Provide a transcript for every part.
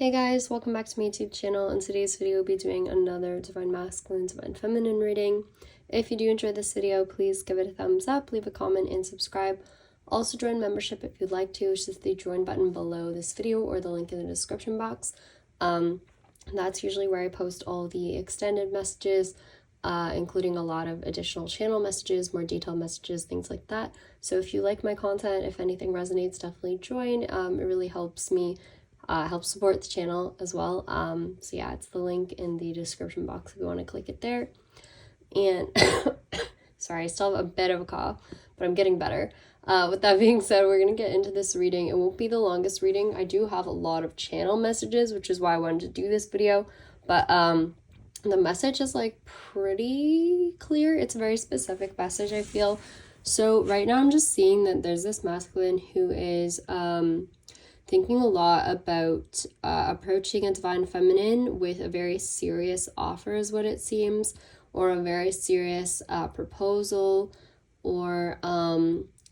Hey guys, welcome back to my YouTube channel. In today's video, we'll be doing another Divine Masculine, Divine Feminine reading. If you do enjoy this video, please give it a thumbs up, leave a comment, and subscribe. Also join membership if you'd like to, which is the join button below this video or the link in the description box. That's usually where I post all the extended messages, including a lot of additional channel messages, more detailed messages, things like that. So if you like my content, if anything resonates, definitely join. It really helps me help support the channel as well. So yeah, it's the link in the description box if you want to click it there. And sorry, I still have a bit of a cough, but I'm getting better. With that being said, we're going to get into this reading. It won't be the longest reading. I do have a lot of channel messages, which is why I wanted to do this video. But the message is like pretty clear. It's a very specific message, I feel. So right now I'm just seeing that there's this masculine who is thinking a lot about approaching a divine feminine with a very serious offer is what it seems, or a very serious proposal, or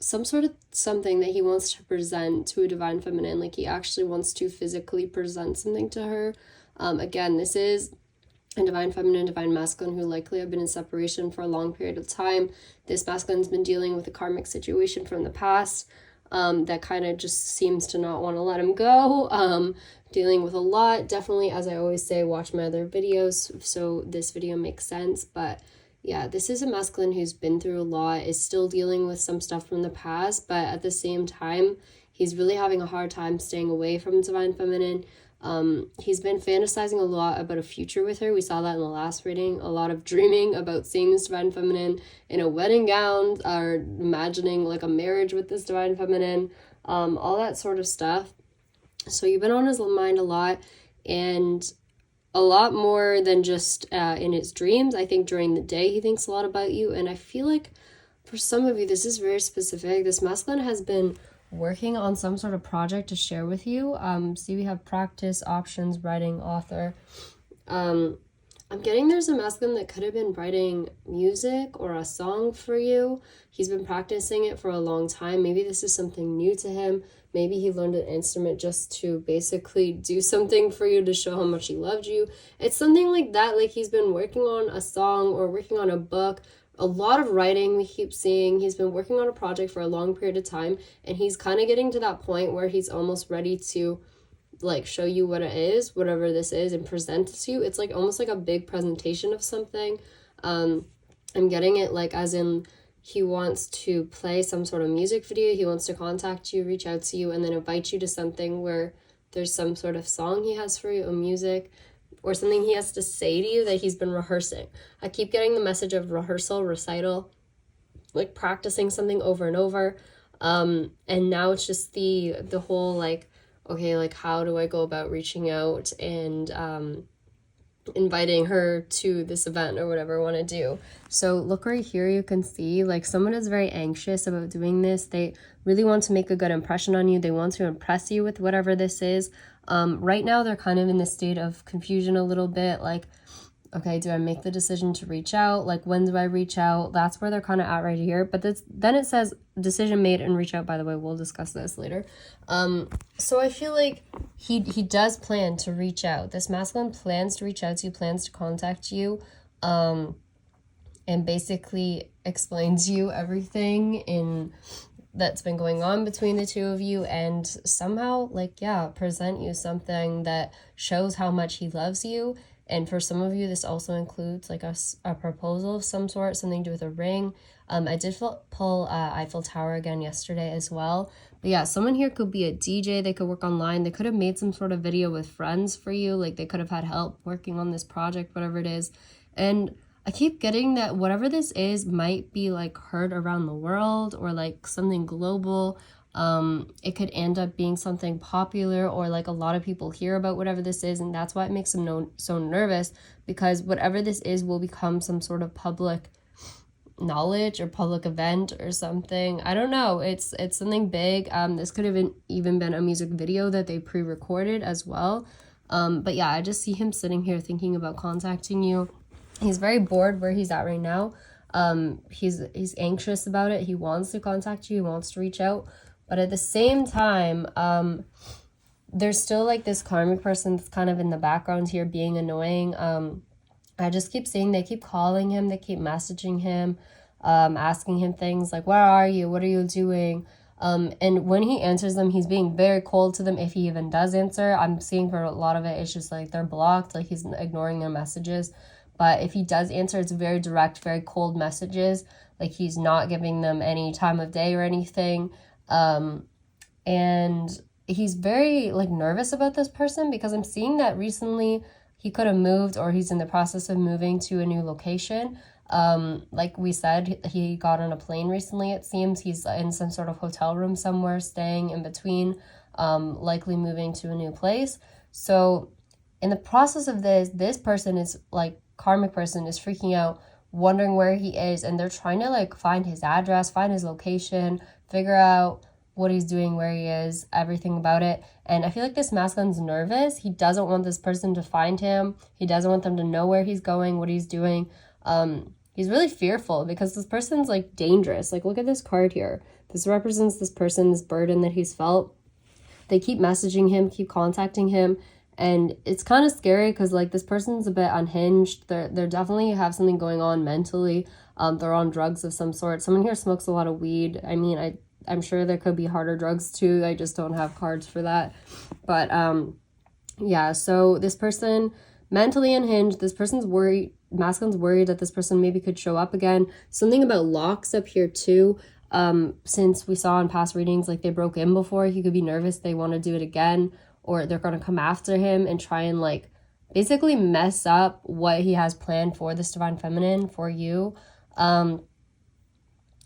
some sort of something that he wants to present to a divine feminine. Like he actually wants to physically present something to her. Again, this is a divine feminine, divine masculine who likely have been in separation for a long period of time. This masculine's been dealing with a karmic situation from the past that kind of just seems to not want to let him go. Dealing with a lot. Definitely, as I always say, watch my other videos so this video makes sense. But yeah, this is a masculine who's been through a lot, is still dealing with some stuff from the past, but at the same time, he's really having a hard time staying away from divine feminine. He's been fantasizing a lot about a future with her. We saw that in the last reading. A lot of dreaming about seeing this divine feminine in a wedding gown, or imagining like a marriage with this divine feminine, all that sort of stuff. So you've been on his mind a lot, and a lot more than just in his dreams. I think during the day he thinks a lot about you, and I feel like for some of you this is very specific. This masculine has been working on some sort of project to share with you. See, we have practice, options, writing, author. I'm getting there's a masculine that could have been writing music or a song for you. He's been practicing it for a long time. Maybe this is something new to him. Maybe he learned an instrument just to basically do something for you to show how much he loved you. It's something like that. Like he's been working on a song or working on a book. A lot of writing we keep seeing. He's been working on a project for a long period of time, and he's kind of getting to that point where he's almost ready to like show you what it is, whatever this is, and present it to you. It's like almost like a big presentation of something. I'm getting it like as in he wants to play some sort of music video. He wants to contact you, reach out to you, and then invite you to something where there's some sort of song he has for you, or music, or something he has to say to you that he's been rehearsing. I keep getting the message of rehearsal, recital, like practicing something over and over. And now it's just the whole like, okay, like how do I go about reaching out and inviting her to this event or whatever I want to do. So look right here, you can see like someone is very anxious about doing this. They really want to make a good impression on you. They want to impress you with whatever this is. Right now they're kind of in this state of confusion a little bit, like, okay, do I make the decision to reach out? Like, when do I reach out? That's where they're kind of at right here. But then it says decision made and reach out. By the way, we'll discuss this later. So I feel like he does plan to reach out. This masculine plans to reach out to you, plans to contact you, and basically explains to you everything that's been going on between the two of you, and somehow like, yeah, present you something that shows how much he loves you. And for some of you, this also includes like a proposal of some sort, something to do with a ring. I did pull Eiffel Tower again yesterday as well. But yeah, someone here could be a DJ. They could work online. They could have made some sort of video with friends for you. Like they could have had help working on this project, whatever it is. And I keep getting that whatever this is might be like heard around the world, or like something global. It could end up being something popular, or like a lot of people hear about whatever this is, and that's why it makes them so nervous, because whatever this is will become some sort of public knowledge or public event or something. I don't know, it's something big. This could have even been a music video that they pre-recorded as well. But yeah, I just see him sitting here thinking about contacting you. He's very bored where he's at right now. He's anxious about it. He wants to contact you, he wants to reach out. But at the same time, there's still like this karmic person that's kind of in the background here being annoying. I just keep seeing they keep calling him, they keep messaging him, asking him things like, where are you? What are you doing? And when he answers them, he's being very cold to them if he even does answer. I'm seeing for a lot of it, it's just like they're blocked, like he's ignoring their messages. But if he does answer, it's very direct, very cold messages. Like he's not giving them any time of day or anything. And he's very like nervous about this person because I'm seeing that recently he could have moved or he's in the process of moving to a new location. Like we said, he got on a plane recently, it seems. He's in some sort of hotel room somewhere, staying in between, likely moving to a new place. So in the process of this person is like, karmic person is freaking out, wondering where he is, and they're trying to like find his address, find his location, figure out what he's doing, where he is, everything about it. And I feel like this masculine's nervous. He doesn't want this person to find him. He doesn't want them to know where he's going, what he's doing. He's really fearful because this person's like dangerous. Like look at this card here. This represents this person, this burden that he's felt. They keep messaging him, keep contacting him. And it's kind of scary because like this person's a bit unhinged. They're definitely have something going on mentally. They're on drugs of some sort. Someone here smokes a lot of weed. I mean, I'm sure there could be harder drugs too. I just don't have cards for that. But yeah, so this person mentally unhinged. This person's worried. Masculine's worried that this person maybe could show up again. Something about locks up here too. Since we saw in past readings, like they broke in before, he could be nervous. They want to do it again, or they're going to come after him and try and like basically mess up what he has planned for this divine feminine, for you.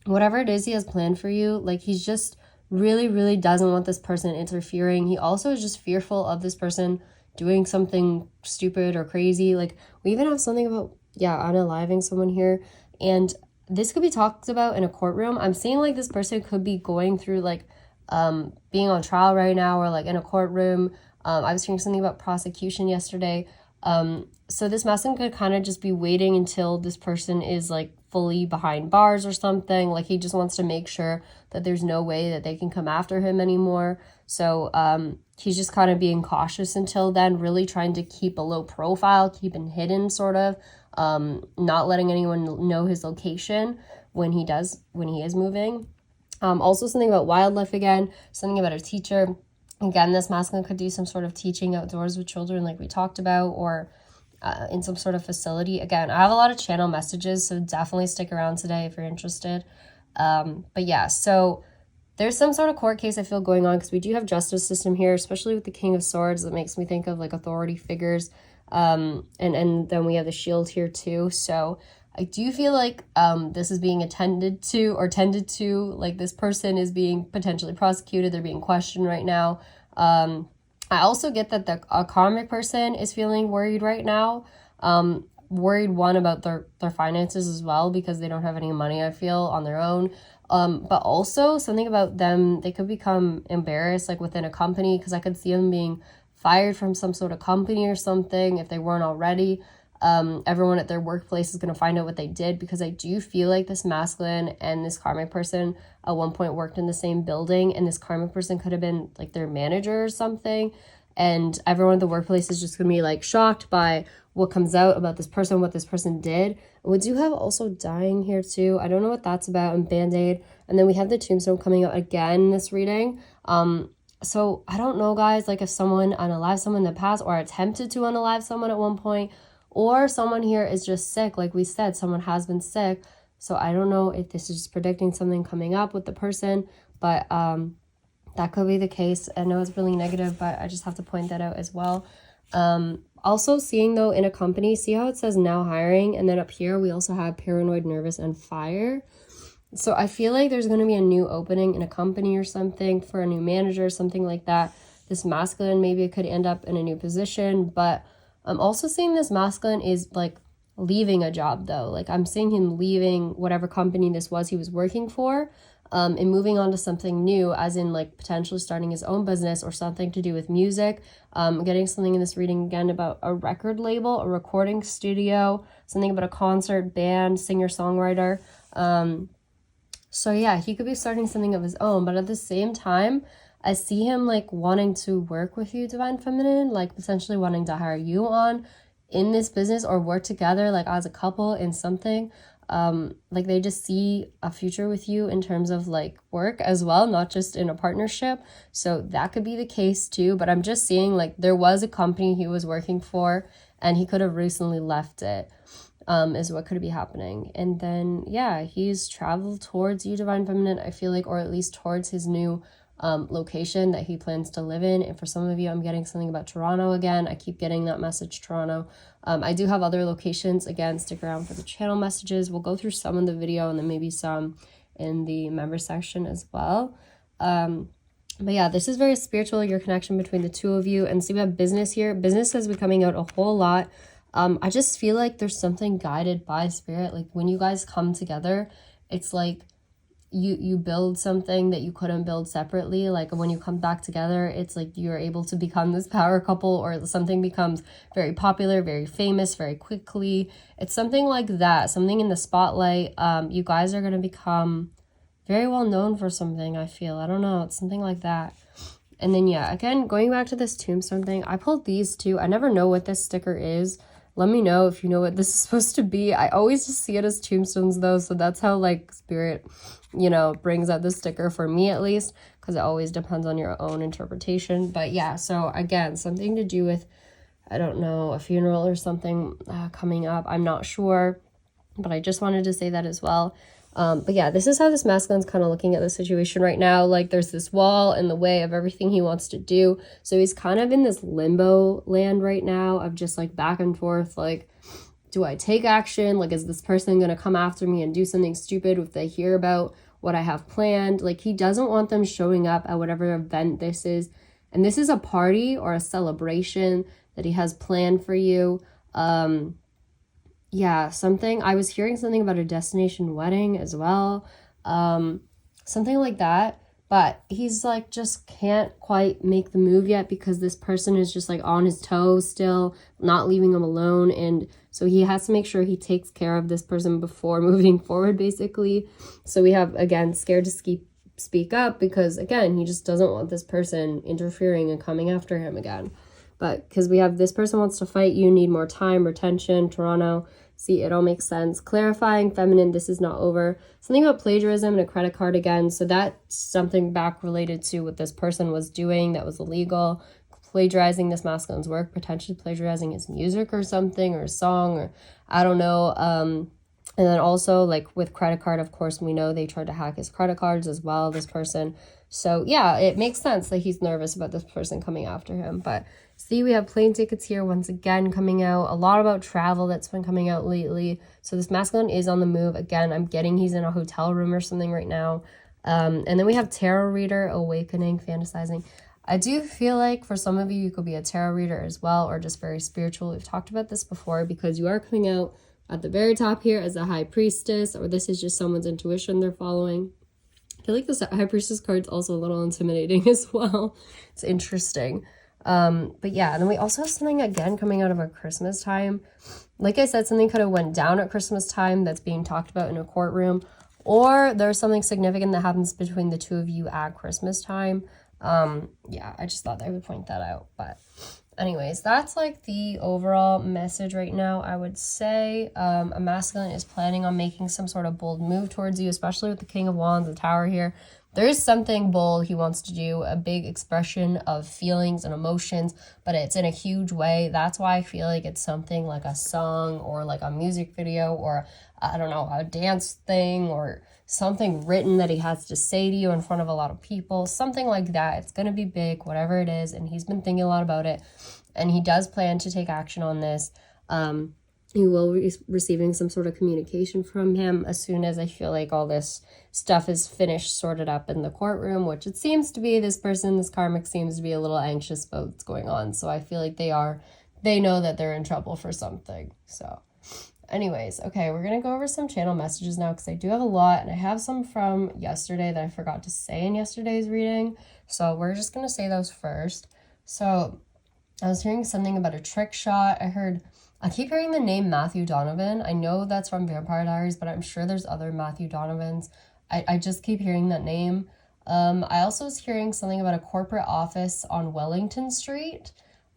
Whatever it is he has planned for you, like he's just really, really doesn't want this person interfering. He also is just fearful of this person doing something stupid or crazy. Like we even have something about, unaliving someone here. And this could be talked about in a courtroom. I'm seeing like this person could be going through like being on trial right now, or like in a courtroom. I was hearing something about prosecution yesterday. So this masculine could kind of just be waiting until this person is like fully behind bars or something. Like he just wants to make sure that there's no way that they can come after him anymore. So he's just kind of being cautious until then, really trying to keep a low profile, keeping hidden sort of, not letting anyone know his location when he is moving. Also something about wildlife again, something about a teacher. Again, this masculine could do some sort of teaching outdoors with children like we talked about, or in some sort of facility. Again, I have a lot of channel messages, so definitely stick around today if you're interested. But yeah, so there's some sort of court case I feel going on because we do have justice system here, especially with the King of Swords. That makes me think of like authority figures. And then we have the shield here too. So I do feel like this is being tended to, like this person is being potentially prosecuted. They're being questioned right now. I also get that a karmic person is feeling worried right now. Worried about their finances as well, because they don't have any money, I feel, on their own. But also something about them, they could become embarrassed like within a company, because I could see them being fired from some sort of company or something if they weren't already. Everyone at their workplace is going to find out what they did, because I do feel like this masculine and this karmic person at one point worked in the same building, and this karmic person could have been like their manager or something, and everyone at the workplace is just going to be like shocked by what comes out about this person, what this person did. And we do have also dying here too. I don't know what that's about, and Band-Aid, and then we have the tombstone coming out again in this reading. So I don't know, guys, like if someone unalived someone in the past, or attempted to unalive someone at one point, or someone here is just sick. Like we said, someone has been sick. So I don't know if this is just predicting something coming up with the person, but that could be the case. I know it's really negative, but I just have to point that out as well. Also seeing though in a company, see how it says now hiring, and then up here we also have paranoid, nervous, and fire. So I feel like there's going to be a new opening in a company or something for a new manager, something like that. This masculine, maybe it could end up in a new position, but I'm also seeing this masculine is like leaving a job though. Like I'm seeing him leaving whatever company this was he was working for, and moving on to something new, as in like potentially starting his own business or something to do with music. Getting something in this reading again about a record label, a recording studio, something about a concert, band, singer-songwriter. So yeah, he could be starting something of his own, but at the same time, I see him like wanting to work with you, Divine Feminine, like potentially wanting to hire you on in this business or work together like as a couple in something. Like they just see a future with you in terms of like work as well, not just in a partnership. So that could be the case too. But I'm just seeing like there was a company he was working for and he could have recently left it, is what could be happening. And then yeah, he's traveled towards you, Divine Feminine, I feel like, or at least towards his new location that he plans to live in. And for some of you, I'm getting something about Toronto again. I keep getting that message, Toronto. I do have other locations. Again, stick around for the channel messages. We'll go through some in the video and then maybe some in the member section as well. But yeah, this is very spiritual, your connection between the two of you. And see, we have business here. Business has been coming out a whole lot. I just feel like there's something guided by spirit. Like when you guys come together, it's like you build something that you couldn't build separately. Like when you come back together, it's like you're able to become this power couple, or something becomes very popular, very famous, very quickly. It's something like that, something in the spotlight. You guys are going to become very well known for something, I feel. I don't know, it's something like that. And then yeah, again, going back to this tombstone thing, I pulled these two. I never know what this sticker is. Let me know if you know what this is supposed to be. I always just see it as tombstones though, so that's how like spirit, you know, brings out the sticker for me at least, because it always depends on your own interpretation. But yeah, so again, something to do with, I don't know, a funeral or something coming up. I'm not sure, but I just wanted to say that as well. But yeah, this is how this masculine's kind of looking at the situation right now. Like there's this wall in the way of everything he wants to do. So he's kind of in this limbo land right now of just like back and forth. Like, do I take action? Like, is this person going to come after me and do something stupid if they hear about what I have planned? Like, he doesn't want them showing up at whatever event this is. And this is a party or a celebration that he has planned for you. Yeah, something, I was hearing something about a destination wedding as well, something like that, but he's like just can't quite make the move yet because this person is just like on his toes still, not leaving him alone, and so he has to make sure he takes care of this person before moving forward, basically. So we have, again, scared to speak up because, again, he just doesn't want this person interfering and coming after him again. But because we have this person wants to fight you, need more time, retention, Toronto. See, it all makes sense. Clarifying, feminine, this is not over. Something about plagiarism and a credit card again. So that's something back related to what this person was doing that was illegal. Plagiarizing this masculine's work, potentially plagiarizing his music or something, or a song, or I don't know. And then also like with credit card, of course, we know they tried to hack his credit cards as well, this person. So yeah, it makes sense that he's nervous about this person coming after him. But see, we have plane tickets here once again coming out. A lot about travel that's been coming out lately. So this masculine is on the move. Again, I'm getting he's in a hotel room or something right now. And then we have tarot reader, awakening, fantasizing. I do feel like for some of you, you could be a tarot reader as well, or just very spiritual. We've talked about this before because you are coming out at the very top here as a high priestess, or this is just someone's intuition they're following. I feel like this high priestess card's also a little intimidating as well. It's interesting. But yeah, and then we also have something again coming out of a Christmas time. Like I said, something could have went down at Christmas time that's being talked about in a courtroom, or there's something significant that happens between the two of you at Christmas time. Yeah, I just thought I would point that out. But anyways, that's like the overall message right now. I would say a masculine is planning on making some sort of bold move towards you, especially with the King of Wands, the Tower here. There is something bold he wants to do, a big expression of feelings and emotions, but it's in a huge way. That's why I feel like it's something like a song or like a music video or, I don't know, a dance thing or something written that he has to say to you in front of a lot of people, something like that. It's going to be big, whatever it is, and he's been thinking a lot about it, and he does plan to take action on this. You will be receiving some sort of communication from him as soon as I feel like all this stuff is finished, sorted up in the courtroom, which it seems to be. This person, this karmic, seems to be a little anxious about what's going on. So I feel like they know that they're in trouble for something. So anyways, okay, we're going to go over some channel messages now because I do have a lot, and I have some from yesterday that I forgot to say in yesterday's reading. So we're just going to say those first. So I was hearing something about a trick shot. I keep hearing the name Matthew Donovan. I know that's from Vampire Diaries, but I'm sure there's other Matthew Donovans. I just keep hearing that name. I also was hearing something about a corporate office on Wellington Street.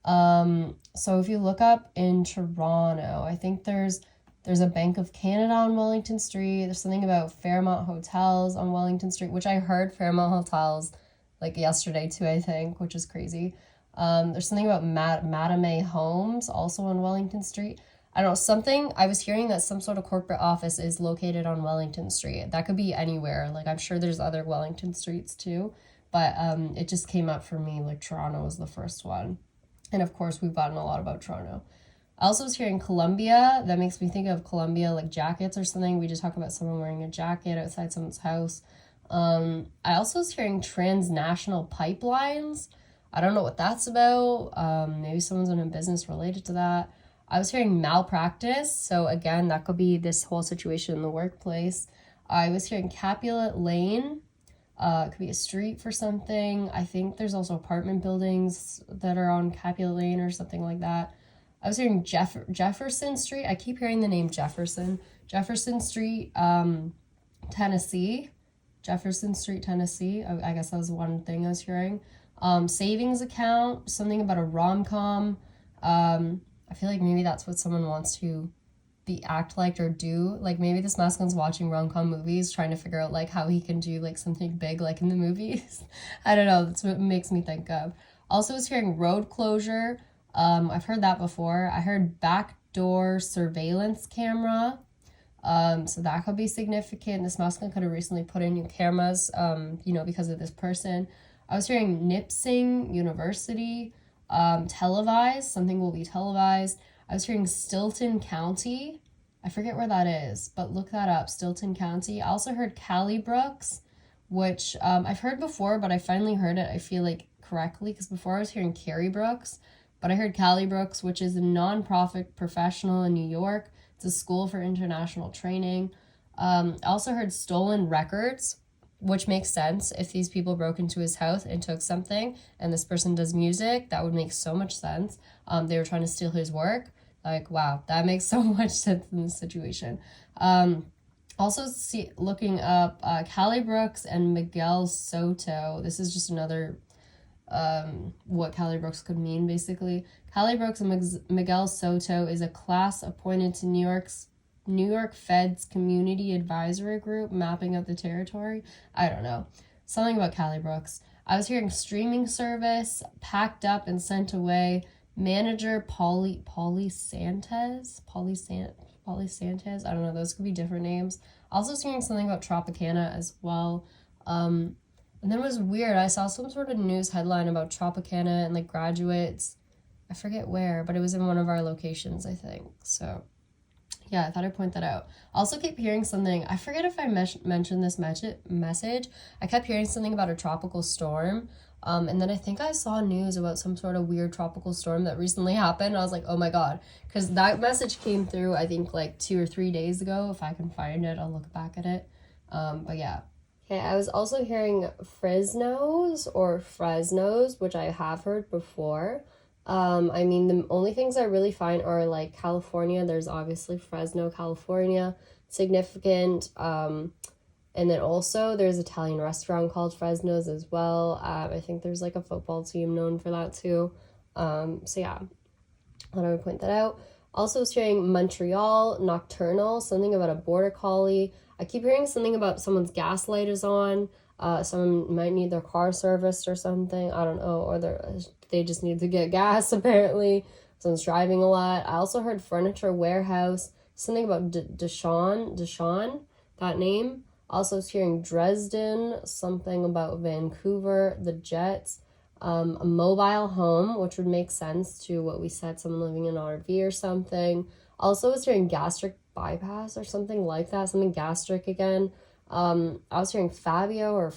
So if you look up in Toronto, I think there's a Bank of Canada on Wellington Street. There's something about Fairmont Hotels on Wellington Street, which I heard Fairmont Hotels like yesterday too, I think, which is crazy. There's something about Madame Homes also on Wellington Street. I don't know, something, I was hearing that some sort of corporate office is located on Wellington Street. That could be anywhere. Like, I'm sure there's other Wellington Streets too, but it just came up for me, like Toronto was the first one. And of course, we've gotten a lot about Toronto. I also was hearing Colombia. That makes me think of Colombia, like jackets or something. We just talked about someone wearing a jacket outside someone's house. I also was hearing transnational pipelines. I don't know what that's about. Maybe someone's in a business related to that. I was hearing malpractice. So again, that could be this whole situation in the workplace. I was hearing Capulet Lane. It could be a street for something. I think there's also apartment buildings that are on Capulet Lane or something like that. I was hearing Jefferson Street. I keep hearing the name Jefferson. Jefferson Street, Tennessee. Jefferson Street, Tennessee. I guess that was one thing I was hearing. Savings account, something about a rom-com. I feel like maybe that's what someone wants to act like or do. Like, maybe this masculine's watching rom-com movies, trying to figure out like how he can do like something big like in the movies. I don't know, that's what it makes me think of. Also was hearing road closure. I've heard that before. I heard backdoor surveillance camera. So that could be significant. This masculine could have recently put in new cameras, because of this person. I was hearing Nipissing University, televised. Something will be televised. I was hearing Stilton County. I forget where that is, but look that up, Stilton County. I also heard Callybrooks, which I've heard before, but I finally heard it, I feel like, correctly, because before I was hearing Carrybrooks, but I heard Callybrooks, which is a non-profit professional in New York. It's a school for international training. I also heard stolen records, which makes sense. If these people broke into his house and took something, and this person does music, that would make so much sense. They were trying to steal his work. Like, wow, that makes so much sense in this situation. Also looking up Callybrooks and Miguel Soto. This is just another what Callybrooks could mean, basically. Callybrooks and Miguel Soto is a class appointed to New York Fed's Community Advisory Group, mapping out the territory. I don't know. Something about Callybrooks. I was hearing streaming service, packed up and sent away. Manager Polly Santes. I don't know. Those could be different names. Also hearing something about Tropicana as well. And then it was weird. I saw some sort of news headline about Tropicana and like graduates. I forget where, but it was in one of our locations, I think. So yeah, I thought I'd point that out. I also keep hearing something. I forget if I mentioned this message. I kept hearing something about a tropical storm. And then I think I saw news about some sort of weird tropical storm that recently happened. I was like, oh my God. Because that message came through, I think, like 2 or 3 days ago. If I can find it, I'll look back at it. But yeah. Okay, I was also hearing Fresnos, which I have heard before. I mean, the only things I really find are like California. There's obviously Fresno, California, significant. And then also there's an Italian restaurant called Fresno's as well. I think there's like a football team known for that too. So yeah, I thought I would point that out. Also was hearing Montreal, nocturnal, something about a border collie. I keep hearing something about someone's gas light is on. Someone might need their car serviced or something. I don't know. Or they just need to get gas, apparently. Someone's driving a lot. I also heard furniture warehouse. Something about Deshawn, that name. Also was hearing Dresden, something about Vancouver, the Jets. A mobile home, which would make sense to what we said, someone living in an RV or something. Also was hearing gastric bypass or something like that, something gastric again. I was hearing Fabio,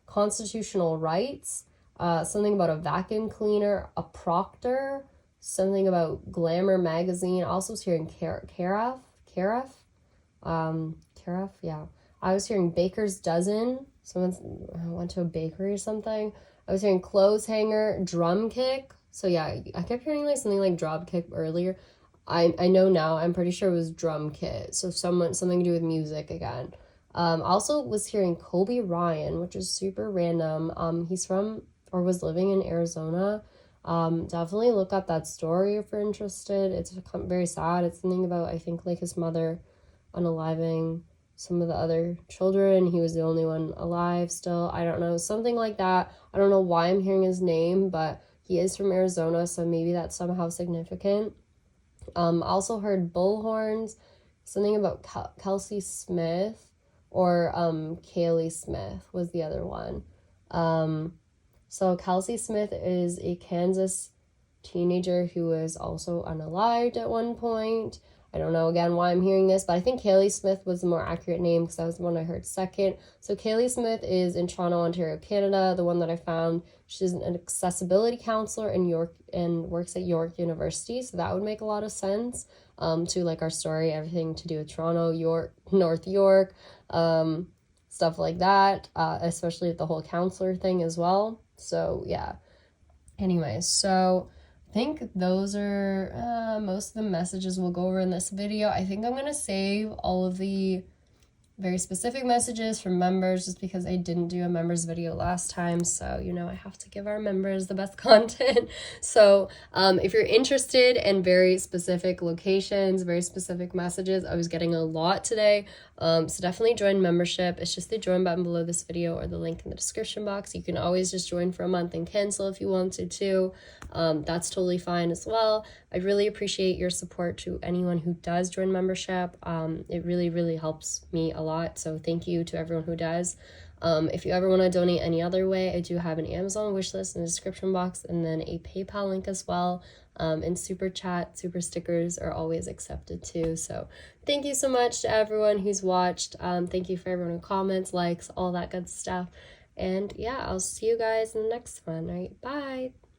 constitutional rights, something about a vacuum cleaner, a proctor, something about Glamour magazine. I also was hearing Carafe, yeah. I was hearing baker's dozen. Someone went to a bakery or something. I was hearing clothes hanger, drum kick. So yeah, I kept hearing like something like drum kick earlier. I know now, I'm pretty sure it was drum kit. So something to do with music again. Also was hearing Kobe Ryan, which is super random. He's from or was living in Arizona. Definitely look up that story if you're interested. It's very sad. It's something about, I think, like his mother unaliving some of the other children. He was the only one alive still. I don't know, something like that. I don't know why I'm hearing his name, but he is from Arizona, so maybe that's somehow significant. Also heard bullhorns, something about Kelsey Smith, or Kaylee Smith was the other one. So Kelsey Smith is a Kansas teenager who was also unalived at one point. I don't know, again, why I'm hearing this, but I think Kaylee Smith was the more accurate name because that was the one I heard second. So Kaylee Smith is in Toronto, Ontario, Canada. The one that I found, she's an accessibility counselor in York and works at York University. So that would make a lot of sense to like our story, everything to do with Toronto, York, North York, stuff like that, especially with the whole counselor thing as well. So yeah. Anyways, so I think those are most of the messages we'll go over in this video. I think I'm going to save all of the very specific messages from members just because I didn't do a members video last time, so you know I have to give our members the best content. So if you're interested in very specific locations, very specific messages, I was getting a lot today, so definitely join membership. It's just the join button below this video or the link in the description box. You can always just join for a month and cancel if you want to too. That's totally fine as well. I really appreciate your support to anyone who does join membership. It really helps me a lot, so thank you to everyone who does. If you ever want to donate any other way, I do have an Amazon wishlist in the description box and then a PayPal link as well. And super chat, super stickers are always accepted too. So thank you so much to everyone who's watched. Thank you for everyone who comments, likes, all that good stuff. And yeah, I'll see you guys in the next one. All right, bye.